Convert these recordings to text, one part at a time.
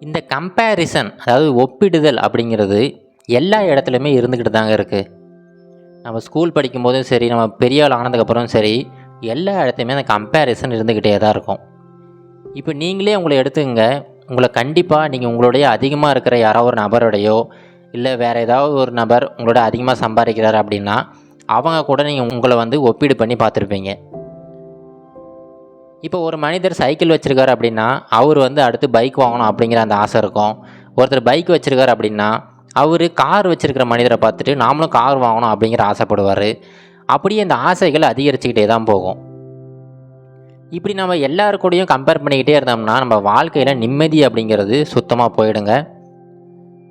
இந்த கம்பேரிசன் அதாவது ஒப்பிடுதல் அப்படிங்கிறது எல்லா இடத்துலையுமே இருந்துக்கிட்டு தாங்க இருக்குது. நம்ம ஸ்கூல் படிக்கும்போதும் சரி, நம்ம பெரிய ஆள் ஆனதுக்கப்புறம் சரி, எல்லா இடத்துலையுமே அந்த கம்பேரிசன் இருந்துக்கிட்டே தான் இருக்கும். இப்போ நீங்களே உங்களை எடுத்துங்க, உங்களை கண்டிப்பாக நீங்கள் உங்களுடைய அதிகமாக இருக்கிற யாரோ ஒரு நபரோடையோ இல்லை வேறு ஏதாவது ஒரு நபர் உங்களோட அதிகமாக சம்பாதிக்கிறார் அப்படின்னா அவங்க கூட நீங்கள் உங்களை வந்து ஒப்பீடு பண்ணி பார்த்துருப்பீங்க. இப்போ ஒரு மனிதர் சைக்கிள் வச்சுருக்காரு அப்படின்னா அவர் வந்து அடுத்து பைக் வாங்கணும் அப்படிங்கிற அந்த ஆசை இருக்கும். ஒருத்தர் பைக் வச்சுருக்காரு அப்படின்னா அவர் கார் வச்சுருக்கிற மனிதரை பார்த்துட்டு நாமளும் கார் வாங்கணும் அப்படிங்கிற ஆசைப்படுவார். அப்படியே இந்த ஆசைகள் அதிகரிச்சுக்கிட்டே தான் போகும். இப்படி நம்ம எல்லாரு கூடயும் கம்பேர் பண்ணிக்கிட்டே இருந்தோம்னா நம்ம வாழ்க்கையில் நிம்மதி அப்படிங்கிறது சுத்தமாக போயிடுங்க.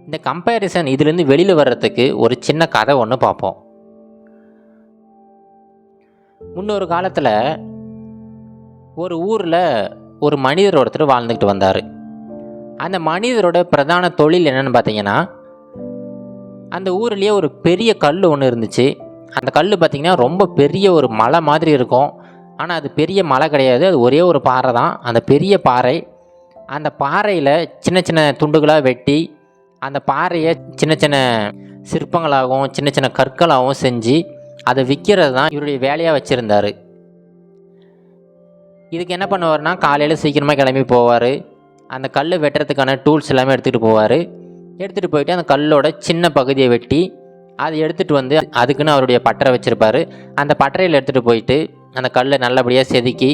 இந்த கம்பேரிசன் இதுலேருந்து வெளியில் வர்றதுக்கு ஒரு சின்ன கதை ஒன்று பார்ப்போம். முன்னொரு காலத்தில் ஒரு ஊரில் ஒரு மனிதர் ஒருத்தர் வாழ்ந்துக்கிட்டு வந்தார். அந்த மனிதரோட பிரதான தொழில் என்னென்னு பார்த்தீங்கன்னா, அந்த ஊர்லேயே ஒரு பெரிய கல் ஒன்று இருந்துச்சு. அந்த கல் பார்த்திங்கன்னா ரொம்ப பெரிய ஒரு மலை மாதிரி இருக்கும். ஆனால் அது பெரிய மலை கிடையாது, அது ஒரே ஒரு பாறை தான். அந்த பெரிய பாறை, அந்த பாறையில் சின்ன சின்ன துண்டுகளாக வெட்டி அந்த பாறையை சின்ன சின்ன சிற்பங்களாகவும் சின்ன சின்ன கற்களாகவும் செஞ்சு அதை விற்கிறது தான் இவருடைய வேலையாக வச்சுருந்தார். இதுக்கு என்ன பண்ணுவார்னா, காலையில் சீக்கிரமாக கிளம்பி போவார். அந்த கல் வெட்டுறதுக்கான டூல்ஸ் எல்லாமே எடுத்துகிட்டு போவார். எடுத்துகிட்டு போயிட்டு அந்த கல்லோட சின்ன பகுதியை வெட்டி அதை எடுத்துகிட்டு வந்து அதுக்குன்னு அவருடைய பட்டறை வச்சுருப்பார். அந்த பட்டறையில் எடுத்துகிட்டு போயிட்டு அந்த கல்லை நல்லபடியாக செதுக்கி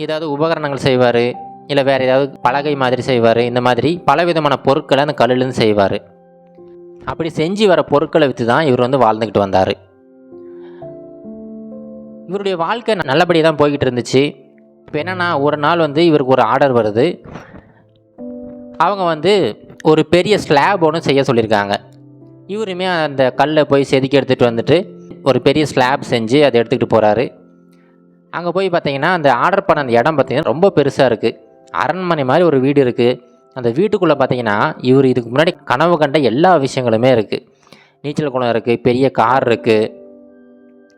ஏதாவது உபகரணங்கள் செய்வார், இல்லை வேறு ஏதாவது பலகை மாதிரி செய்வார். இந்த மாதிரி பலவிதமான பொருட்களை அந்த கல்லுலேருந்து செய்வார். அப்படி செஞ்சு வர பொருட்களை விற்று தான் இவர் வந்து வாழ்ந்துக்கிட்டு வந்தார். இவருடைய வாழ்க்கை நல்லபடியாக தான் போய்கிட்டு இருந்துச்சு. இப்போ என்னென்னா, ஒரு நாள் வந்து இவருக்கு ஒரு ஆர்டர் வருது. அவங்க வந்து ஒரு பெரிய ஸ்லாப் ஒன்று செய்ய சொல்லியிருக்காங்க. இவருமே அந்த கல்லை போய் செதுக்கி எடுத்துகிட்டு வந்துட்டு ஒரு பெரிய ஸ்லாப் செஞ்சு அதை எடுத்துக்கிட்டு போகிறாரு. அங்கே போய் பார்த்தீங்கன்னா அந்த ஆர்டர் பண்ண அந்த இடம் பார்த்திங்கன்னா ரொம்ப பெருசாக இருக்குது. அரண்மனை மாதிரி ஒரு வீடு இருக்குது. அந்த வீட்டுக்குள்ளே பார்த்தீங்கன்னா இவர் இதுக்கு முன்னாடி கனவு கண்ட எல்லா விஷயங்களுமே இருக்குது. நீச்சல் குளம் இருக்குது, பெரிய கார் இருக்குது.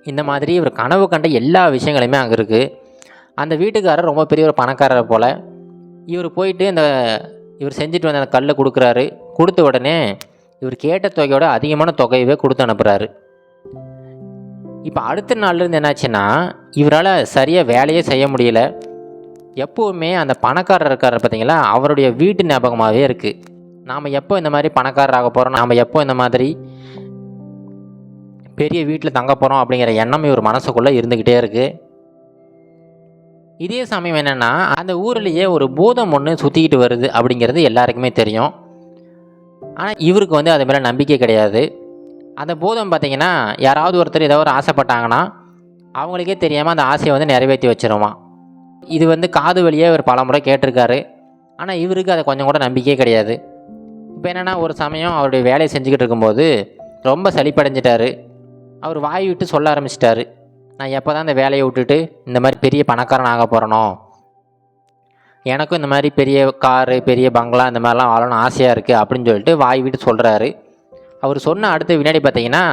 இந்த மாதிரி இவர் கனவு கண்ட எல்லா விஷயங்களுமே அங்கே இருக்குது. அந்த வீட்டுக்காரர் ரொம்ப பெரிய ஒரு பணக்காரர் போல். இவர் போயிட்டு இவர் செஞ்சுட்டு வந்த அந்த கல்லை கொடுக்குறாரு. கொடுத்த உடனே இவர் கேட்ட தொகையோட அதிகமான தொகையவே கொடுத்து அனுப்புகிறாரு. இப்போ அடுத்த நாள்லேருந்து என்னாச்சுன்னா, இவரால் சரியாக வேலையே செய்ய முடியல. எப்போவுமே அந்த பணக்காரர் இருக்கார் பார்த்தீங்களா, அவருடைய வீட்டு ஞாபகமாகவே இருக்குது. நாம் எப்போ இந்த மாதிரி பணக்காரர் ஆக போகிறோம், நாம் எப்போ இந்த மாதிரி பெரிய வீட்டில் தங்க போகிறோம் அப்படிங்கிற எண்ணம் இவர் மனசுக்குள்ளே இருந்துக்கிட்டே இருக்குது. இதே சமயம் என்னென்னா, அந்த ஊர்லேயே ஒரு பூதம் ஒன்று சுற்றிக்கிட்டு வருது அப்படிங்கிறது எல்லாருக்குமே தெரியும். ஆனால் இவருக்கு வந்து அது மேலே நம்பிக்கை கிடையாது. அந்த பூதம் பார்த்திங்கன்னா யாராவது ஒருத்தர் ஏதாவது ஒரு ஆசைப்பட்டாங்கன்னா அவங்களுக்கே தெரியாமல் அந்த ஆசையை வந்து நிறைவேற்றி வச்சிருவான். இது வந்து காது வழியே இவர் பல முறை கேட்டிருக்காரு. ஆனால் இவருக்கு அதை கொஞ்சம் கூட நம்பிக்கையே கிடையாது. இப்போ என்னென்னா, ஒரு சமயம் அவருடைய வேலையை செஞ்சுக்கிட்டு இருக்கும்போது ரொம்ப சலிப்படைஞ்சிட்டார். அவர் வாய் விட்டு சொல்ல ஆரம்பிச்சிட்டாரு, நான் எப்போ தான் இந்த வேலையை விட்டுட்டு இந்த மாதிரி பெரிய பணக்காரன் ஆக போகிறனோ, எனக்கும் இந்த மாதிரி பெரிய காரு பெரிய பங்களா இந்த மாதிரிலாம் வாழணும் ஆசையாக இருக்குது அப்படின்னு சொல்லிட்டு வாய் விட்டு சொல்கிறாரு. அவர் சொன்ன அடுத்த வினாடி பார்த்தீங்கன்னா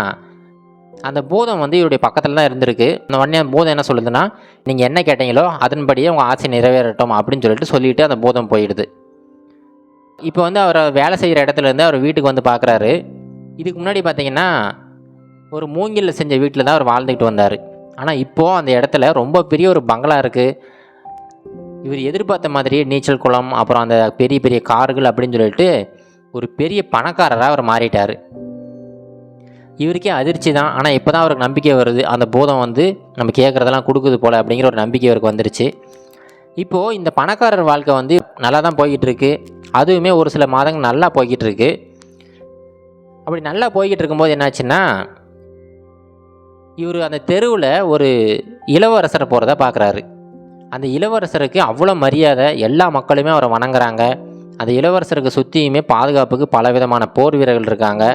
அந்த பூதம் வந்து இவருடைய பக்கத்தில் தான் இருந்திருக்கு. அந்த உடனே அந்த பூதம் என்ன சொல்லுதுன்னா, நீங்கள் என்ன கேட்டீங்களோ அதன்படியே உங்கள் ஆசை நிறைவேறட்டும் அப்படின்னு சொல்லிட்டு அந்த பூதம் போயிடுது. இப்போ வந்து அவர் வேலை செய்கிற இடத்துலேருந்து அவர் வீட்டுக்கு வந்து பார்க்குறாரு. இதுக்கு முன்னாடி பார்த்தீங்கன்னா ஒரு மூங்கிலில் செஞ்ச வீட்டில் தான் அவர் வாழ்ந்துக்கிட்டு வந்தார். ஆனால் இப்போது அந்த இடத்துல ரொம்ப பெரிய ஒரு பங்களா இருக்குது. இவர் எதிர்பார்த்த மாதிரியே நீச்சல் குளம், அப்புறம் அந்த பெரிய பெரிய கார்கள் அப்படின்னு சொல்லிட்டு ஒரு பெரிய பணக்காரராக அவர் மாறிட்டார். இவருக்கே அதிர்ச்சி தான். ஆனால் இப்போ தான் அவருக்கு நம்பிக்கை வருது, அந்த பூதம் வந்து நம்ம கேட்குறதெல்லாம் கொடுக்குது போல் அப்படிங்கிற ஒரு நம்பிக்கை அவருக்கு வந்துருச்சு. இப்போது இந்த பணக்காரர் வாழ்க்கை வந்து நல்லா தான் போய்கிட்டு இருக்கு. அதுவுமே ஒரு சில மாதங்கள் நல்லா போய்கிட்டு இருக்கு. அப்படி நல்லா போய்கிட்டு இருக்கும்போது என்னாச்சுன்னா, இவர் அந்த தெருவில் ஒரு இளவரசரை போகிறத பார்க்குறாரு. அந்த இளவரசருக்கு அவ்வளோ மரியாதை, எல்லா மக்களுமே அவரை வணங்குறாங்க. அந்த இளவரசருக்கு சுற்றியுமே பாதுகாப்புக்கு பலவிதமான போர் வீரர்கள் இருக்காங்க.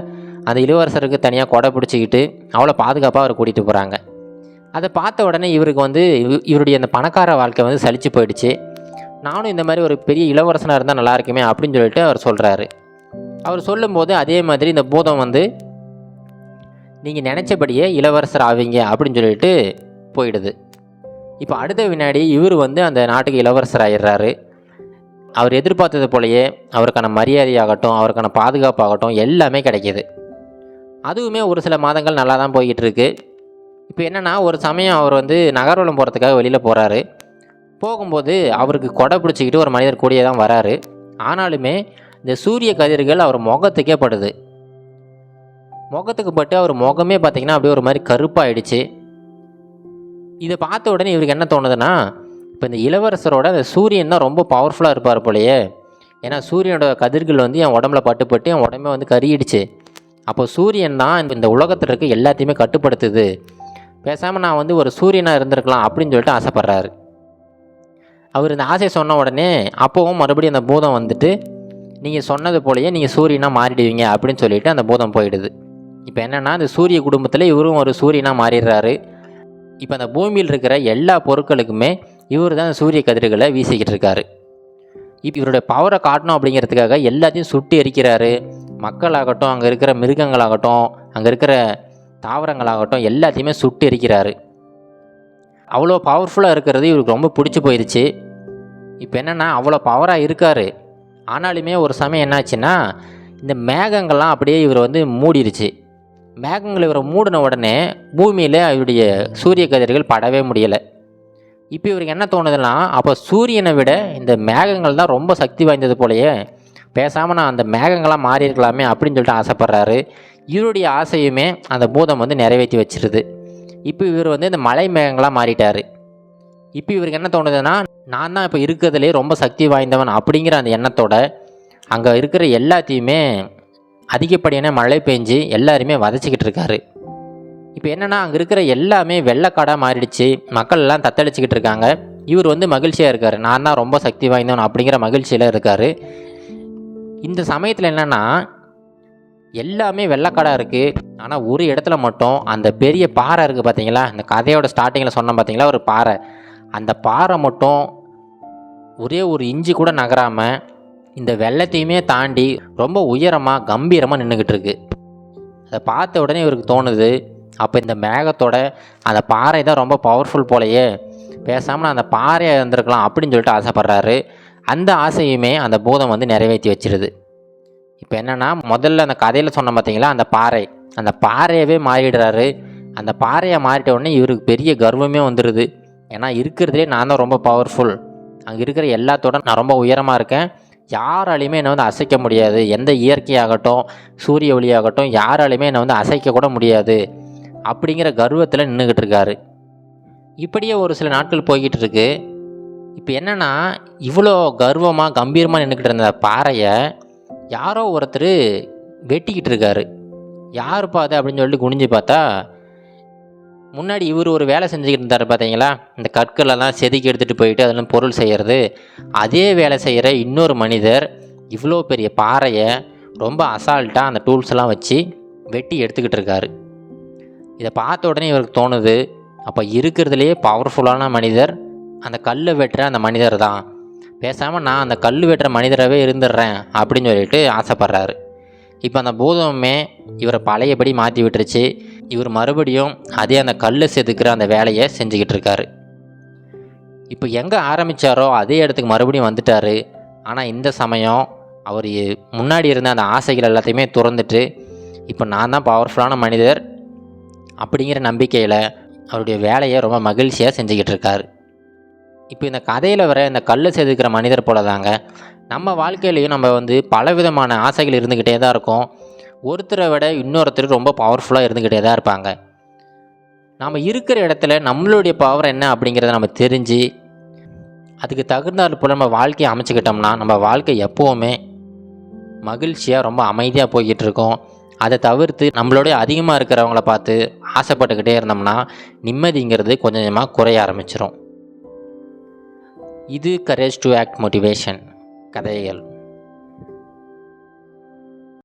அந்த இளவரசருக்கு தனியாக கொடை பிடிச்சிக்கிட்டு அவ்வளோ பாதுகாப்பாக அவர் கூட்டிகிட்டு போகிறாங்க. அதை பார்த்த உடனே இவருக்கு வந்து இவருடைய அந்த பணக்கார வாழ்க்கை வந்து சலிச்சு போயிடுச்சு. நானும் இந்த மாதிரி ஒரு பெரிய இளவரசனாக இருந்தால் நல்லா இருக்குமே அப்படின்னு சொல்லிட்டு அவர் சொல்கிறாரு. அவர் சொல்லும்போது அதே மாதிரி இந்த பூதம் வந்து நீங்கள் நினச்சபடியே இளவரசர் ஆவீங்க அப்படின்னு சொல்லிட்டு போயிடுது. இப்போ அடுத்த வினாடி இவர் வந்து அந்த நாட்டுக்கு இளவரசர் ஆகிடுறாரு. அவர் எதிர்பார்த்தது போலயே அவருக்கான மரியாதையாகட்டும், அவருக்கான பாதுகாப்பாகட்டும் எல்லாமே கிடைக்கிது. அதுவுமே ஒரு சில மாதங்கள் நல்லா தான் போய்கிட்டு இருக்கு. இப்போ என்னென்னா, ஒரு சமயம் அவர் வந்து நகர்வலம் போகிறதுக்காக வெளியில் போகிறாரு. போகும்போது அவருக்கு கொடை பிடிச்சிக்கிட்டு ஒரு மனிதர் கூடயே தான் வராரு. ஆனாலுமே இந்த சூரிய கதிர்கள் அவர் முகத்துக்கே படுது. முகத்துக்கு பட்டு அவர் முகமே பார்த்திங்கன்னா அப்படியே ஒரு மாதிரி கருப்பாயிடுச்சு. இதை பார்த்த உடனே இவருக்கு என்ன தோணுதுன்னா, இப்போ இந்த இளவரசரோட அந்த சூரியன் தான் ரொம்ப பவர்ஃபுல்லாக இருப்பார் போலையே. ஏன்னா சூரியனோட கதிர்கள் வந்து என் உடம்புல பட்டு என் உடம்பே வந்து கருகிடுச்சு. அப்போ சூரியன் தான் இந்த உலகத்தில் இருக்க எல்லாத்தையுமே கட்டுப்படுத்துது. பேசாமல் நான் வந்து ஒரு சூரியனாக இருந்திருக்கலாம் அப்படின்னு சொல்லிட்டு ஆசைப்பட்றாரு. அவர் இந்த ஆசையை சொன்ன உடனே அப்போவும் மறுபடியும் அந்த பூதம் வந்துட்டு, நீங்கள் சொன்னது போலயே நீங்கள் சூரியனாக மாறிடுவீங்க அப்படின்னு சொல்லிட்டு அந்த பூதம் போயிடுது. இப்போ என்னென்னா, இந்த சூரிய குடும்பத்தில் இவரும் ஒரு சூரியனாக மாறிடுறாரு. இப்போ அந்த பூமியில் இருக்கிற எல்லா பொருட்களுக்குமே இவர் தான் சூரிய கதிர்களை வீசிக்கிட்டு இருக்காரு. இப்போ இவருடைய பவரை காட்டணும் அப்படிங்கிறதுக்காக எல்லாத்தையும் சுட்டு எரிக்கிறாரு. மக்களாகட்டும், அங்கே இருக்கிற மிருகங்களாகட்டும், அங்கே இருக்கிற தாவரங்களாகட்டும் எல்லாத்தையுமே சுட்டு எரிக்கிறாரு. அவ்வளோ பவர்ஃபுல்லாக இருக்கிறது இவருக்கு ரொம்ப பிடிச்சி போயிடுச்சு. இப்போ என்னென்னா, அவ்வளோ பவராக இருக்கார். ஆனாலுமே ஒரு சமயம் என்னாச்சுன்னா, இந்த மேகங்கள்லாம் அப்படியே இவர் வந்து மூடிடுச்சு. மேகங்கள் இவரை மூடின உடனே பூமியில் அவருடைய சூரிய கதிர்கள் படவே முடியலை. இப்போ இவருக்கு என்ன தோணுதுன்னா, அப்போ சூரியனை விட இந்த மேகங்கள் தான் ரொம்ப சக்தி வாய்ந்தது போலயே, பேசாமல் நான் அந்த மேகங்களாக மாறி இருக்கலாமே அப்படின்னு சொல்லிட்டு ஆசைப்பட்றாரு. இவருடைய ஆசையுமே அந்த பூதம் வந்து நிறைவேற்றி வச்சிருது. இப்போ இவர் வந்து இந்த மலை மேகங்களாக மாறிட்டார். இப்போ இவருக்கு என்ன தோணுதுன்னா, நான் தான் இப்போ இருக்கிறதுலே ரொம்ப சக்தி வாய்ந்தவன் அப்படிங்கிற அந்த எண்ணத்தோட அங்கே இருக்கிற எல்லாத்தையுமே அதிகப்படியான மழை பெஞ்சு எல்லாருமே வதச்சிக்கிட்டு இருக்காரு. இப்போ என்னென்னா, அங்கே இருக்கிற எல்லாமே வெள்ளைக்காடாக மாறிடுச்சு. மக்கள் எல்லாம் தத்தளிச்சிக்கிட்டு இருக்காங்க. இவர் வந்து மகிழ்ச்சியாக இருக்கார். நான் தான் ரொம்ப சக்தி வாய்ந்தவன் அப்படிங்கிற மகிழ்ச்சியில் இருக்கார். இந்த சமயத்தில் என்னென்னா, எல்லாமே வெள்ளைக்காடாக இருக்குது. ஆனால் ஒரு இடத்துல மட்டும் அந்த பெரிய பாறை இருக்குது பார்த்தீங்களா, இந்த கதையோட ஸ்டார்டிங்கில் சொன்னோம் பார்த்தீங்களா, ஒரு பாறை. அந்த பாறை மட்டும் ஒரே ஒரு இஞ்சி கூட நகராமல் இந்த வெள்ளத்தையுமே தாண்டி ரொம்ப உயரமாக கம்பீரமாக நின்றுக்கிட்டு இருக்கு. அதை பார்த்த உடனே இவருக்கு தோணுது, அப்போ இந்த மேகத்தோட அந்த பாறை தான் ரொம்ப பவர்ஃபுல் போலையே, பேசாமல் நான் அந்த பாறையாக இருந்திருக்கலாம் அப்படின்னு சொல்லிட்டு ஆசைப்பட்றாரு. அந்த ஆசையுமே அந்த பூதம் வந்து நிறைவேற்றி வச்சிருது. இப்போ என்னென்னா, முதல்ல அந்த கதையில் சொன்ன பார்த்தீங்களா, அந்த பாறையவே மாறிடுறாரு. அந்த பாறையை மாறிட்ட உடனே இவருக்கு பெரிய கர்வமே வந்துடுது. ஏன்னா இருக்கிறதுலே நான் தான் ரொம்ப பவர்ஃபுல், அங்கே இருக்கிற எல்லாத்தோட நான் ரொம்ப உயரமாக இருக்கேன், யாராலையுமே என்னை வந்து அசைக்க முடியாது, எந்த இயற்கையாகட்டும் சூரிய ஒளியாகட்டும் யாராலையுமே என்னை வந்து அசைக்க கூட முடியாது அப்படிங்கிற கர்வத்தில் நின்றுக்கிட்டு இருக்காரு. இப்படியே ஒரு சில நாட்கள் போய்கிட்டு இருக்கு. இப்போ என்னென்னா, இவ்வளோ கர்வமாக கம்பீரமாக நின்றுக்கிட்டு இருந்த பாறையை யாரோ ஒருத்தர் வெட்டிக்கிட்டு இருக்காரு. யாருப்பா அது அப்படின்னு சொல்லிட்டு குனிஞ்சு பார்த்தா, முன்னாடி இவர் ஒரு வேலை செஞ்சுக்கிட்டு இருந்தார் பார்த்தீங்களா, இந்த கற்களெல்லாம் செதுக்கி எடுத்துகிட்டு போயிட்டு அதெல்லாம் பொருள் செய்கிறது, அதே வேலை செய்கிற இன்னொரு மனிதர் இவ்வளோ பெரிய பாறையை ரொம்ப அசால்ட்டாக அந்த டூல்ஸ் எல்லாம் வச்சு வெட்டி எடுத்துக்கிட்டு இருக்காரு. இதை பார்த்த உடனே இவருக்கு தோணுது, அப்போ இருக்கிறதுலே பவர்ஃபுல்லான மனிதர் அந்த கல்லை வெட்டுற அந்த மனிதர் தான், பேசாமல் நான் அந்த கல் வெட்டுற மனிதராகவே இருந்துடுறேன் அப்படின்னு சொல்லிட்டு ஆசைப்பட்றாரு. இப்போ அந்த பூதமே இவரை பழையபடி மாற்றி விட்டுருச்சு. இவர் மறுபடியும் அதே அந்த கல்லை செதுக்கிற அந்த வேலையை செஞ்சுக்கிட்டு இருக்காரு. இப்போ எங்கே ஆரம்பித்தாரோ அதே இடத்துக்கு மறுபடியும் வந்துட்டார். ஆனால் இந்த சமயம் அவர் முன்னாடி இருந்த அந்த ஆசைகள் எல்லாத்தையுமே துறந்துட்டு, இப்போ நான் தான் பவர்ஃபுல்லான மனிதர் அப்படிங்கிற நம்பிக்கையில் அவருடைய வேலையை ரொம்ப மகிழ்ச்சியாக செஞ்சுக்கிட்டு இருக்கார். இப்போ இந்த கதையில் வர இந்த கல்லை செதுக்கிற மனிதர் போல தாங்க நம்ம வாழ்க்கையிலையும் நம்ம வந்து பலவிதமான ஆசைகள் இருந்துக்கிட்டே தான் இருக்கும். ஒருத்தரை விட இன்னொருத்தர் ரொம்ப பவர்ஃபுல்லாக இருந்துக்கிட்டே தான் இருப்பாங்க. நாம் இருக்கிற இடத்துல நம்மளுடைய பவர் என்ன அப்படிங்கிறத நம்ம தெரிஞ்சு அதுக்கு தகுந்தாற் போல் நம்ம வாழ்க்கையை அமைச்சிக்கிட்டோம்னா நம்ம வாழ்க்கை எப்போவுமே மகிழ்ச்சியாக ரொம்ப அமைதியாக போய்கிட்டு இருக்கோம். அதை தவிர்த்து நம்மளோட அதிகமாக இருக்கிறவங்கள பார்த்து ஆசைப்பட்டுக்கிட்டே இருந்தோம்னா நிம்மதிங்கிறது கொஞ்சம் கொஞ்சமாக குறைய ஆரம்பிச்சிடும். இது கரேஜ் டு ஆக்ட் மோட்டிவேஷன் கதைகள்.